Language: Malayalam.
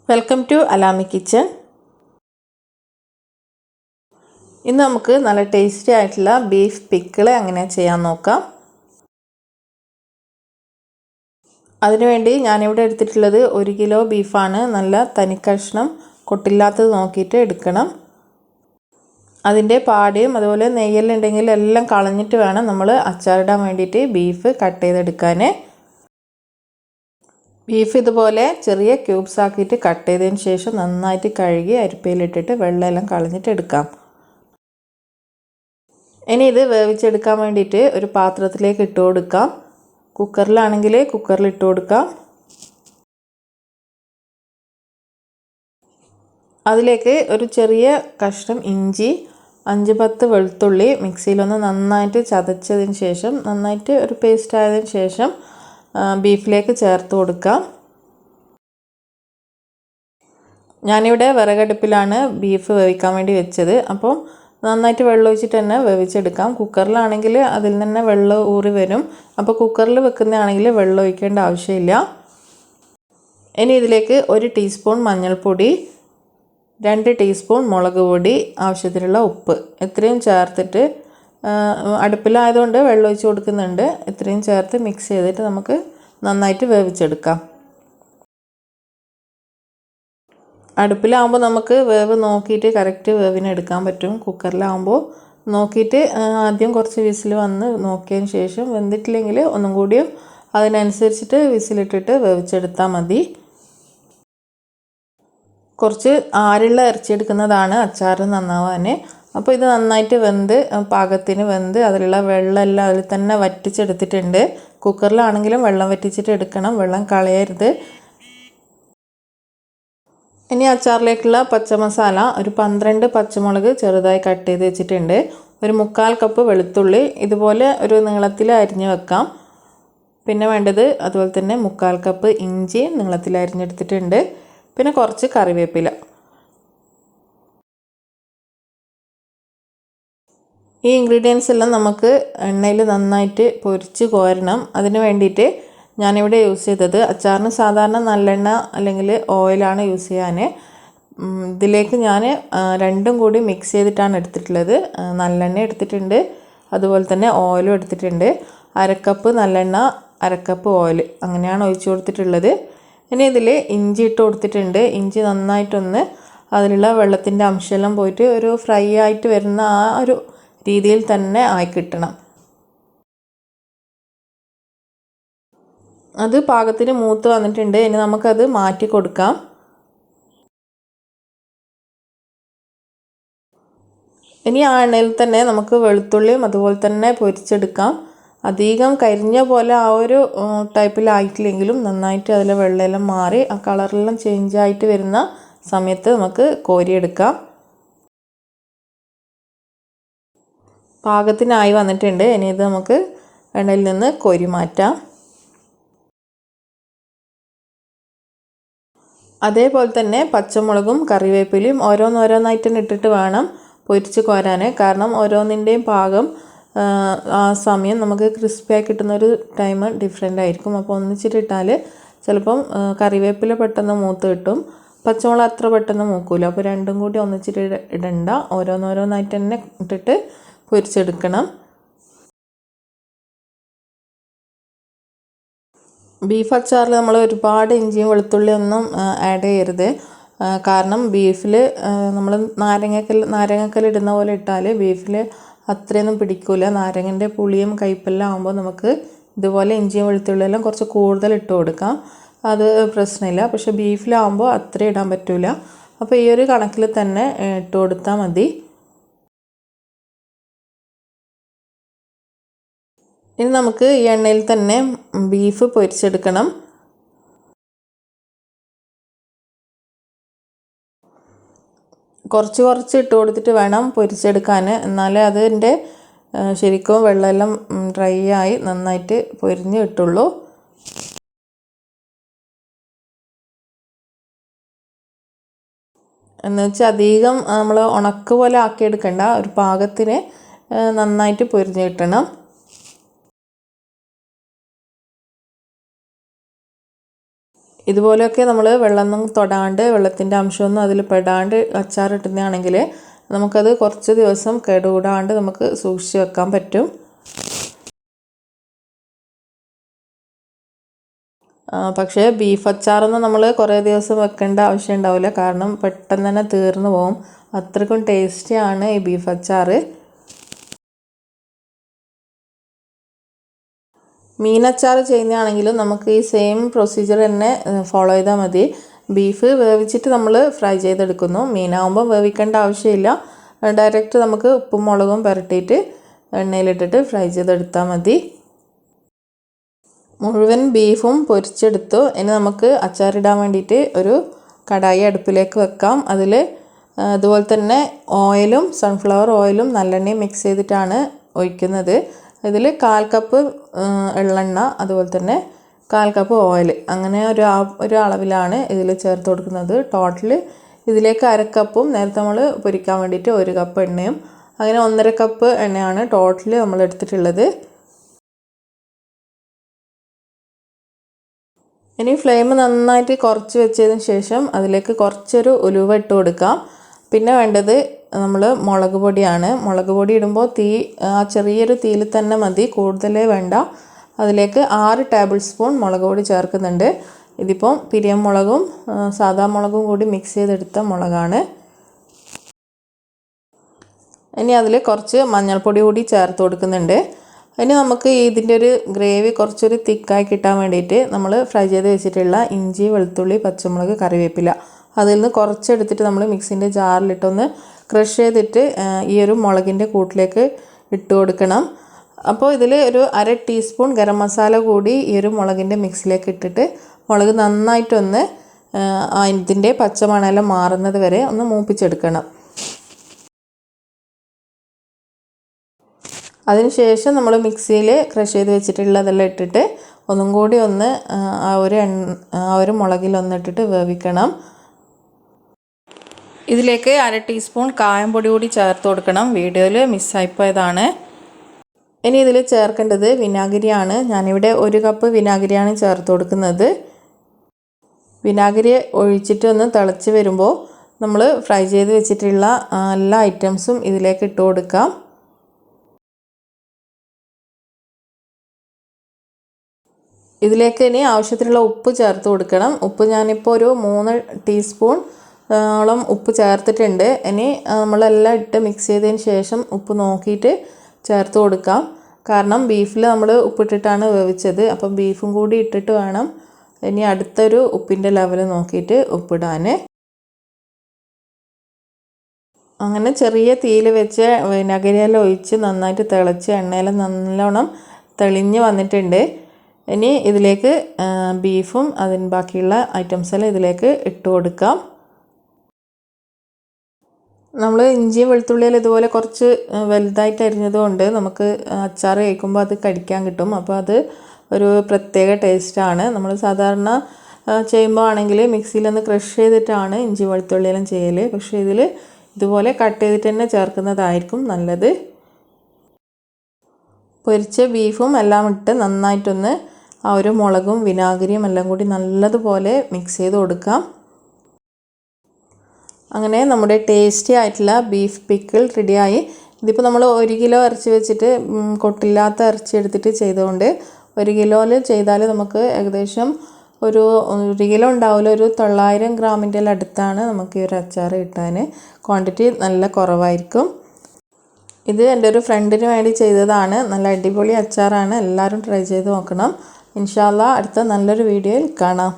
Welcome to Alami kitchen. ഇന്ന് നമുക്ക് നല്ല ടേസ്റ്റി ആയിട്ടുള്ള ബീഫ് പിക്കിൾ എങ്ങനെ ചെയ്യാൻ നോക്കാം. അതിനുവേണ്ടി ഞാനിവിടെ എടുത്തിട്ടുള്ളത് 1 കിലോ ബീഫാണ്. നല്ല തനിക്കഷ്ണം കൊട്ടില്ലാത്തത് നോക്കിയിട്ട് എടുക്കണം. അതിൻ്റെ പാടിയും അതുപോലെ നെയ്യെല്ലാം ഉണ്ടെങ്കിൽ എല്ലാം കളഞ്ഞിട്ട് വേണം നമ്മൾ അച്ചാറിടാൻ വേണ്ടിയിട്ട് ബീഫ് കട്ട് ചെയ്തെടുക്കാൻ. ബീഫ് ഇതുപോലെ ചെറിയ ക്യൂബ്സ് ആക്കിയിട്ട് കട്ട് ചെയ്തതിന് ശേഷം നന്നായിട്ട് കഴുകി അരിപ്പയിലിട്ടിട്ട് വെള്ളമെല്ലാം കളഞ്ഞിട്ട് എടുക്കാം. ഇനി ഇത് വേവിച്ചെടുക്കാൻ വേണ്ടിയിട്ട് ഒരു പാത്രത്തിലേക്ക് ഇട്ട് കൊടുക്കാം. കുക്കറിലാണെങ്കിൽ കുക്കറിൽ ഇട്ട് കൊടുക്കാം. അതിലേക്ക് ഒരു ചെറിയ കഷ്ണം ഇഞ്ചി, 5-10 വെളുത്തുള്ളി മിക്സിയിലൊന്ന് നന്നായിട്ട് ചതച്ചതിന് ശേഷം നന്നായിട്ട് ഒരു പേസ്റ്റ് ആയതിനു ശേഷം ബീഫിലേക്ക് ചേർത്ത് കൊടുക്കാം. ഞാനിവിടെ വിറകടുപ്പിലാണ് ബീഫ് വേവിക്കാൻ വേണ്ടി വെച്ചത്. അപ്പോൾ നന്നായിട്ട് വെള്ളം ഒഴിച്ചിട്ട് തന്നെ വേവിച്ചെടുക്കാം. കുക്കറിലാണെങ്കിൽ അതിൽ തന്നെ വെള്ളം ഊറി വരും. അപ്പോൾ കുക്കറിൽ വെക്കുന്നതാണെങ്കിൽ വെള്ളം ഒഴിക്കേണ്ട ആവശ്യമില്ല. ഇനി ഇതിലേക്ക് 1 ടീസ്പൂൺ മഞ്ഞൾപ്പൊടി, 2 ടീസ്പൂൺ മുളക് പൊടി, ആവശ്യത്തിനുള്ള ഉപ്പ് ഇത്രയും ചേർത്തിട്ട് അടുപ്പിലായതുകൊണ്ട് വെള്ളം ഒഴിച്ച് കൊടുക്കുന്നുണ്ട്. ഇത്രയും ചേർത്ത് മിക്സ് ചെയ്തിട്ട് നമുക്ക് നന്നായിട്ട് വേവിച്ചെടുക്കാം. അടുപ്പിലാവുമ്പോൾ നമുക്ക് വേവ് നോക്കിയിട്ട് കറക്റ്റ് വേവിന് എടുക്കാൻ പറ്റും. കുക്കറിലാവുമ്പോൾ നോക്കിയിട്ട് ആദ്യം കുറച്ച് വിസിൽ വന്ന് നോക്കിയതിന് ശേഷം വെന്തിട്ടില്ലെങ്കിൽ ഒന്നും കൂടിയും അതിനനുസരിച്ചിട്ട് വിസിലിട്ടിട്ട് വേവിച്ചെടുത്താൽ മതി. കുറച്ച് ആരുള്ള ഇറച്ചി എടുക്കുന്നതാണ് അച്ചാർ നന്നാവാൻ. അപ്പോൾ ഇത് നന്നായിട്ട് വെന്ത് പാകത്തിന് വെന്ത് അതിലുള്ള വെള്ളമെല്ലാം അതിൽ തന്നെ വറ്റിച്ചെടുത്തിട്ടുണ്ട്. കുക്കറിലാണെങ്കിലും വെള്ളം വറ്റിച്ചിട്ട് എടുക്കണം, വെള്ളം കളയരുത്. ഇനി അച്ചാറിലേക്കുള്ള പച്ചമസാല ഒരു 12 പച്ചമുളക് ചെറുതായി കട്ട് ചെയ്ത് വെച്ചിട്ടുണ്ട്. ഒരു 1/4 കപ്പ് വെളുത്തുള്ളി ഇതുപോലെ ഒരു നീളത്തിൽ അരിഞ്ഞ് വെക്കാം. പിന്നെ വേണ്ടത് അതുപോലെ തന്നെ 1/4 കപ്പ് ഇഞ്ചി നീളത്തിൽ അരിഞ്ഞെടുത്തിട്ടുണ്ട്. പിന്നെ കുറച്ച് കറിവേപ്പില. ഈ ഇൻഗ്രീഡിയൻസ് എല്ലാം നമുക്ക് എണ്ണയിൽ നന്നായിട്ട് പൊരിച്ച് കോരണം. അതിന് വേണ്ടിയിട്ട് ഞാനിവിടെ യൂസ് ചെയ്തത് അച്ചാറിന് സാധാരണ നല്ലെണ്ണ അല്ലെങ്കിൽ ഓയിലാണ് യൂസ് ചെയ്യാൻ. ഇതിലേക്ക് ഞാൻ രണ്ടും കൂടി മിക്സ് ചെയ്തിട്ടാണ് എടുത്തിട്ടുള്ളത്. നല്ലെണ്ണ എടുത്തിട്ടുണ്ട്, അതുപോലെ തന്നെ ഓയിലും എടുത്തിട്ടുണ്ട്. 1/2 കപ്പ് നല്ലെണ്ണ, 1/2 കപ്പ് ഓയിൽ അങ്ങനെയാണ് ഒഴിച്ച് കൊടുത്തിട്ടുള്ളത്. ഇനി ഇതിൽ ഇഞ്ചി ഇട്ട് കൊടുത്തിട്ടുണ്ട്. ഇഞ്ചി നന്നായിട്ടൊന്ന് അതിലുള്ള വെള്ളത്തിൻ്റെ അംശമെല്ലാം പോയിട്ട് ഒരു ഫ്രൈ ആയിട്ട് വരുന്ന ആ ഒരു രീതിയിൽ തന്നെ ആയി കിട്ടണം. അത് പാകത്തിന് മൂത്ത് വന്നിട്ടുണ്ട്. ഇനി നമുക്കത് മാറ്റി കൊടുക്കാം. ഇനി ആ എണ്ണയിൽ തന്നെ നമുക്ക് വെളുത്തുള്ളിയും അതുപോലെ തന്നെ പൊരിച്ചെടുക്കാം. അധികം കരിഞ്ഞ പോലെ ആ ഒരു ടൈപ്പിലായിട്ടില്ലെങ്കിലും നന്നായിട്ട് അതിലെ വെള്ളമെല്ലാം മാറി ആ കളറെല്ലാം ചേഞ്ച് ആയിട്ട് വരുന്ന സമയത്ത് നമുക്ക് കോരിയെടുക്കാം. പാകത്തിനായി വന്നിട്ടുണ്ട്. ഇനി ഇത് നമുക്ക് എണ്ണയിൽ നിന്ന് കോരി മാറ്റാം. അതേപോലെ തന്നെ പച്ചമുളകും കറിവേപ്പിലയും ഓരോന്നോരോന്നായിട്ട് ഇട്ടിട്ട് വേണം പൊരിച്ച് കോരാൻ. കാരണം ഓരോന്നിൻ്റെയും പാകം ആ സമയം നമുക്ക് ക്രിസ്പിയായി കിട്ടുന്നൊരു ടൈം ഡിഫറെൻ്റ് ആയിരിക്കും. അപ്പോൾ ഒന്നിച്ചിട്ടിട്ടാൽ ചിലപ്പം കറിവേപ്പില പെട്ടെന്ന് മൂത്ത് കിട്ടും, പച്ചമുളക് അത്ര പെട്ടെന്ന് മൂക്കൂല. അപ്പോൾ രണ്ടും കൂടി ഒന്നിച്ചിട്ട് ഇടണ്ട, ഓരോന്നോരോന്നായിട്ട് തന്നെ ഇട്ടിട്ട് പൊരിച്ചെടുക്കണം. ബീഫ് അച്ചാറിൽ നമ്മൾ ഒരുപാട് ഇഞ്ചിയും വെളുത്തുള്ളിയും ഒന്നും ആഡ് ചെയ്യരുത്. കാരണം ബീഫിൽ നമ്മൾ നാരങ്ങക്കൽ ഇടുന്ന പോലെ ഇട്ടാൽ ബീഫിൽ അത്രയൊന്നും പിടിക്കില്ല. നാരങ്ങൻ്റെ പുളിയും കയ്പ്പെല്ലാം ആകുമ്പോൾ നമുക്ക് ഇതുപോലെ ഇഞ്ചിയും വെളുത്തുള്ളിയെല്ലാം കുറച്ച് കൂടുതൽ ഇട്ട് കൊടുക്കാം, അത് പ്രശ്നമില്ല. പക്ഷെ ബീഫിലാവുമ്പോൾ അത്രയും ഇടാൻ പറ്റില്ല. അപ്പോൾ ഈ ഒരു കണക്കിൽ തന്നെ ഇട്ട് കൊടുത്താൽ മതി. ഇനി നമുക്ക് ഈ എണ്ണയിൽ തന്നെ ബീഫ് പൊരിച്ചെടുക്കണം. കുറച്ച് ഇട്ട് കൊടുത്തിട്ട് വേണം പൊരിച്ചെടുക്കാൻ, എന്നാലേ അതിൻ്റെ ശരിക്കും വെള്ളമെല്ലാം ഡ്രൈ ആയി നന്നായിട്ട് പൊരിഞ്ഞ് കിട്ടുള്ളൂ. എന്നുവെച്ചാൽ അധികം നമ്മൾ ഉണക്ക് പോലെ ആക്കിയെടുക്കണ്ട, ഒരു പാകത്തിന് നന്നായിട്ട് പൊരിഞ്ഞ് കിട്ടണം. ഇതുപോലെയൊക്കെ നമ്മൾ വെള്ളമൊന്നും തൊടാണ്ട് വെള്ളത്തിൻ്റെ അംശമൊന്നും അതിൽ പെടാണ്ട് അച്ചാറിട്ടുന്നതാണെങ്കിൽ നമുക്കത് കുറച്ച് ദിവസം കേടുകൂടാണ്ട് നമുക്ക് സൂക്ഷിച്ച് വെക്കാൻ പറ്റും. പക്ഷേ ബീഫ് അച്ചാറൊന്നും നമ്മൾ കുറേ ദിവസം വെക്കേണ്ട ആവശ്യം ഉണ്ടാവില്ല, കാരണം പെട്ടെന്ന് തന്നെ തീർന്നു പോകും. അത്രയ്ക്കും ടേസ്റ്റിയാണ് ഈ ബീഫ് അച്ചാർ. മീനച്ചാർ ചെയ്യുന്നതാണെങ്കിലും നമുക്ക് ഈ സെയിം പ്രൊസീജിയർ തന്നെ ഫോളോ ചെയ്താൽ മതി. ബീഫ് വേവിച്ചിട്ട് നമ്മൾ ഫ്രൈ ചെയ്തെടുക്കുന്നു. മീനാകുമ്പോൾ വേവിക്കേണ്ട ആവശ്യമില്ല, ഡയറക്റ്റ് നമുക്ക് ഉപ്പും മുളകും പുരട്ടിയിട്ട് എണ്ണയിലിട്ടിട്ട് ഫ്രൈ ചെയ്തെടുത്താൽ മതി. മുഴുവൻ ബീഫും പൊരിച്ചെടുത്തു. ഇനി നമുക്ക് അച്ചാറിടാൻ വേണ്ടിയിട്ട് ഒരു കടായി അടുപ്പിലേക്ക് വെക്കാം. അതിൽ അതുപോലെ തന്നെ ഓയിലും സൺഫ്ലവർ ഓയിലും നല്ലെണ്ണയും മിക്സ് ചെയ്തിട്ടാണ് ഒഴിക്കുന്നത്. ഇതിൽ 1/4 കപ്പ് എള്ളെണ്ണ, അതുപോലെ തന്നെ 1/4 കപ്പ് ഓയിൽ, അങ്ങനെ ഒരു അളവിലാണ് ഇതിൽ ചേർത്ത് കൊടുക്കുന്നത്. ടോട്ടൽ ഇതിലേക്ക് 1/2 കപ്പും നേരത്തെ നമ്മൾ പൊരിക്കാൻ വേണ്ടിയിട്ട് 1 കപ്പ് എണ്ണയും, അങ്ങനെ 1.5 കപ്പ് എണ്ണയാണ് ടോട്ടൽ നമ്മൾ എടുത്തിട്ടുള്ളത്. ഇനി ഫ്ലെയിം നന്നായിട്ട് കുറച്ച് വെച്ചതിന് ശേഷം അതിലേക്ക് കുറച്ചൊരു ഉലുവ ഇട്ട് കൊടുക്കാം. പിന്നെ വേണ്ടത് നമ്മൾ മുളക് പൊടിയാണ്. മുളക് പൊടി ഇടുമ്പോൾ ചെറിയൊരു തീയിൽ തന്നെ മതി, കൂടുതലേ വേണ്ട. അതിലേക്ക് 6 ടേബിൾ സ്പൂൺ മുളക് പൊടി ചേർക്കുന്നുണ്ട്. ഇതിപ്പോൾ പിരിയം മുളകും സാദാ മുളകും കൂടി മിക്സ് ചെയ്തെടുത്ത മുളകാണ്. ഇനി അതിൽ കുറച്ച് മഞ്ഞൾപ്പൊടി കൂടി ചേർത്ത് കൊടുക്കുന്നുണ്ട്. ഇനി നമുക്ക് ഇതിൻ്റെ ഒരു ഗ്രേവി കുറച്ചൊരു തിക്കായി കിട്ടാൻ വേണ്ടിയിട്ട് നമ്മൾ ഫ്രൈ ചെയ്ത് വെച്ചിട്ടുള്ള ഇഞ്ചി, വെളുത്തുള്ളി, പച്ചമുളക്, കറിവേപ്പില അതിൽ നിന്ന് കുറച്ചെടുത്തിട്ട് നമ്മൾ മിക്സിൻ്റെ ജാറിലിട്ടൊന്ന് ക്രഷ് ചെയ്തിട്ട് ഈ ഒരു മുളകിൻ്റെ കൂട്ടിലേക്ക് ഇട്ട് കൊടുക്കണം. അപ്പോൾ ഇതിൽ ഒരു 1/2 ടീസ്പൂൺ ഗരം മസാല കൂടി ഈ ഒരു മുളകിൻ്റെ മിക്സിലേക്ക് ഇട്ടിട്ട് മുളക് നന്നായിട്ടൊന്ന് ഇതിൻ്റെ പച്ചമണമെല്ലാം മാറുന്നത് വരെ ഒന്ന് മൂപ്പിച്ചെടുക്കണം. അതിനുശേഷം നമ്മൾ മിക്സിയിൽ ക്രഷ് ചെയ്ത് വെച്ചിട്ടുള്ളതെല്ലാം ഇട്ടിട്ട് ഒന്നും കൂടി ഒന്ന് ആ ഒരു മുളകിലൊന്നിട്ടിട്ട് വേവിക്കണം. ഇതിലേക്ക് 1/2 ടീസ്പൂൺ കായം പൊടി കൂടി ചേർത്ത് കൊടുക്കണം. വീഡിയോയിൽ മിസ്സായിപ്പോയതാണ്. ഇനി ഇതിൽ ചേർക്കേണ്ടത് വിനാഗിരിയാണ്. ഞാനിവിടെ 1 കപ്പ് വിനാഗിരിയാണ് ചേർത്ത് കൊടുക്കുന്നത്. വിനാഗിരി ഒഴിച്ചിട്ട് ഒന്ന് തിളച്ച് വരുമ്പോൾ നമ്മൾ ഫ്രൈ ചെയ്ത് വെച്ചിട്ടുള്ള എല്ലാ ഐറ്റംസും ഇതിലേക്ക് ഇട്ട് കൊടുക്കാം. ഇതിലേക്ക് ഇനി ആവശ്യത്തിനുള്ള ഉപ്പ് ചേർത്ത് കൊടുക്കണം. ഉപ്പ് ഞാനിപ്പോൾ ഒരു 3 ടീസ്പൂൺ ഓളം ഉപ്പ് ചേർത്തിട്ടുണ്ട്. ഇനി നമ്മളെല്ലാം ഇട്ട് മിക്സ് ചെയ്തതിന് ശേഷം ഉപ്പ് നോക്കിയിട്ട് ചേർത്ത് കൊടുക്കാം. കാരണം ബീഫിൽ നമ്മൾ ഉപ്പിട്ടിട്ടാണ് വേവിച്ചത്, അപ്പം ബീഫും കൂടി ഇട്ടിട്ട് വേണം ഇനി അടുത്തൊരു ഉപ്പിൻ്റെ ലെവൽ നോക്കിയിട്ട് ഉപ്പിടാൻ. അങ്ങനെ ചെറിയ തീയിൽ വെച്ച് വിനാഗിരിയെല്ലാം ഒഴിച്ച് നന്നായിട്ട് തിളച്ച് എണ്ണയെല്ലാം നല്ലോണം തെളിഞ്ഞ് വന്നിട്ടുണ്ട്. ഇനി ഇതിലേക്ക് ബീഫും അതിന് ബാക്കിയുള്ള ഐറ്റംസെല്ലാം ഇതിലേക്ക് ഇട്ട് കൊടുക്കാം. നമ്മൾ ഇഞ്ചിയും വെളുത്തുള്ളിയെല്ലാം ഇതുപോലെ കുറച്ച് വലുതായിട്ട് അരിഞ്ഞതുകൊണ്ട് നമുക്ക് അച്ചാർ കഴിക്കുമ്പോൾ അത് കടിക്കാൻ കിട്ടും. അപ്പോൾ അത് ഒരു പ്രത്യേക ടേസ്റ്റാണ്. നമ്മൾ സാധാരണ ചെയ്യുമ്പോൾ ആണെങ്കിൽ മിക്സിയിലൊന്ന് ക്രഷ് ചെയ്തിട്ടാണ് ഇഞ്ചി വെളുത്തുള്ളിയെല്ലാം ചെയ്യൽ. പക്ഷേ ഇതിൽ ഇതുപോലെ കട്ട് ചെയ്തിട്ട് തന്നെ ചേർക്കുന്നതായിരിക്കും നല്ലത്. പൊരിച്ച ബീഫും എല്ലാം ഇട്ട് നന്നായിട്ടൊന്ന് ആ ഒരു മുളകും വിനാഗിരിയും എല്ലാം കൂടി നല്ലതുപോലെ മിക്സ് ചെയ്ത് കൊടുക്കാം. അങ്ങനെ നമ്മുടെ ടേസ്റ്റി ആയിട്ടുള്ള ബീഫ് പിക്കിൾ റെഡിയായി. ഇതിപ്പോൾ നമ്മൾ 1 കിലോ ഇറച്ചി വെച്ചിട്ട് കൊട്ടില്ലാത്ത ഇറച്ചി എടുത്തിട്ട് ചെയ്തുകൊണ്ട് 1 കിലോയിൽ ചെയ്താൽ നമുക്ക് ഏകദേശം ഒരു 1 കിലോ ഉണ്ടാവില്ല, ഒരു 900 ഗ്രാമിൻ്റെ അടുത്താണ് നമുക്ക് ഈ ഒരു അച്ചാർ കിട്ടാൻ. ക്വാണ്ടിറ്റി നല്ല കുറവായിരിക്കും. ഇത് എൻ്റെ ഒരു ഫ്രണ്ടിന് വേണ്ടി ചെയ്തതാണ്. നല്ല അടിപൊളി അച്ചാറാണ്. എല്ലാവരും ട്രൈ ചെയ്ത് നോക്കണം. ഇൻഷാ അല്ലാഹ് അടുത്ത നല്ലൊരു വീഡിയോയിൽ കാണാം.